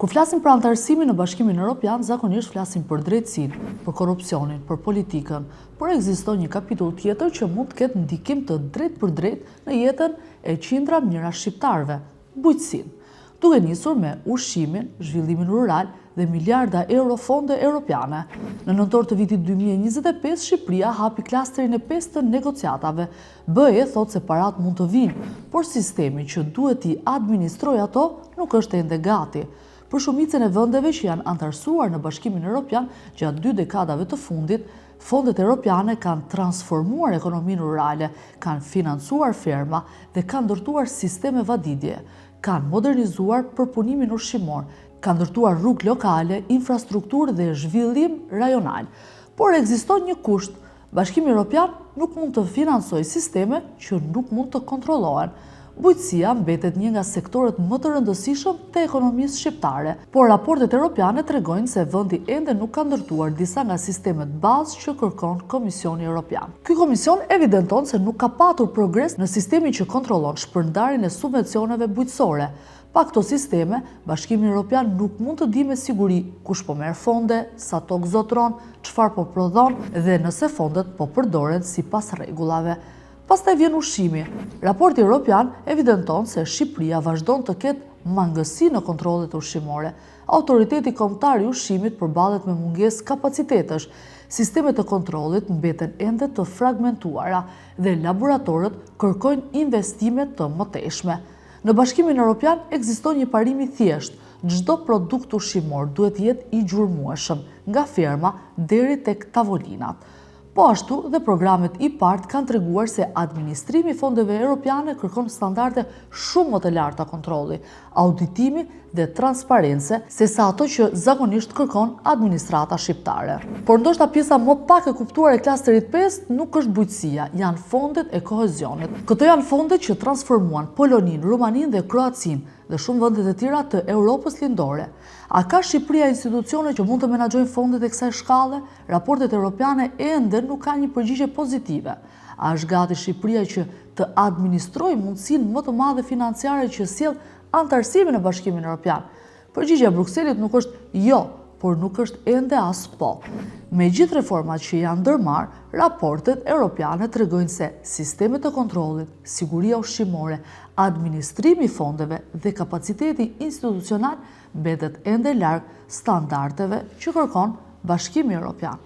Kur flasim për antarësimin në Bashkimin Evropian, zakonisht flasim për drejtësinë, për korrupsionin, për politikën, por ekziston një kapitull tjetër që mund të ketë ndikim të drejtë për drejtë në jetën e qindra mijëra shqiptarëve, bujqësinë, duke nisur me ushqimin, zhvillimin rural dhe miliarda euro fonde europiane. Në nëntor të vitit 2025, Shqipëria hapi klastrin e 5 të negociatave. BE thot se parat mund të vinë, por sistemi që duhet t'i administrojë ato nuk është ende gati. Për shumicën e vendeve që janë antarësuar në Bashkimin Evropian gjatë 2 dekadave të fundit, fondet europiane kanë transformuar ekonominë rurale, kanë financuar ferma dhe kanë ndërtuar sisteme vadidje, kanë modernizuar përpunimin ushqimor, kanë ndërtuar rrugë lokale, infrastrukturë dhe zhvillim rajonal. Por ekziston një kusht: Bashkimi Evropian nuk mund të financojë sisteme që nuk mund të kontrollohen. Bujqësia mbetet një nga sektorët më të rëndësishëm të ekonomisë shqiptare, por raportet europiane tregojnë se vendi ende nuk ka ndërtuar disa nga sistemet bazë që kërkon Komisioni Evropian. Ky komision evidenton se nuk ka patur progres në sistemin që kontrollon shpërndarjen e subvencioneve bujqësore. Pa këto sisteme, Bashkimi Evropian nuk mund të di me siguri kush po merr fonde, sa tokë zotron, çfarë po prodhon dhe nëse fondet po përdoren sipas rregullave. Pastaj vjen ushqimi. Raporti evropian evidenton se Shqipëria vazhdon të ketë mangësi në kontrollet ushqimore. Autoriteti kombëtar i ushqimit përballet me mungesë kapacitetesh. Sistemet e kontrollit mbeten ende të fragmentuara dhe laboratorët kërkojnë investime të mëtejshme. Në Bashkimin Evropian ekziston një parim i thjeshtë: çdo produkt ushqimor duhet jetë i gjurmueshëm, nga ferma deri tek tavolinat. Po ashtu dhe programet IPARD kanë treguar se administrimi i fondeve europiane kërkon standarde shumë më të larta kontrolli, auditimi dhe transparence sesa ato që zakonisht kërkon administrata shqiptare. Por ndoshta pjesa më pak e kuptuar e klastrit 5 nuk është bujqësia, janë fondet e kohezionit. Këto janë fondet që transformuan Poloninë, Rumaninë dhe Kroacinë dhe shumë vende të tjera të Europës lindore. A ka Shqipëria institucione që mund të menaxhojnë fondet e kësaj shkalle? Raportet europiane ende nuk kanë një përgjigje pozitive. A është gati Shqipëria që të administrojë mundësinë më të madhe financiare që sjell antarësimi në Bashkimin Evropian? Përgjigjja e Brukselit nuk është jo, por nuk është ende as po. Me gjithë reformat që janë ndërmarrë, raportet europiane tregojnë se sistemet e kontrollit, siguria ushqimore, administrimi i fondeve dhe kapaciteti institucional mbetet ende larg standardeve që kërkon Bashkimi Evropian.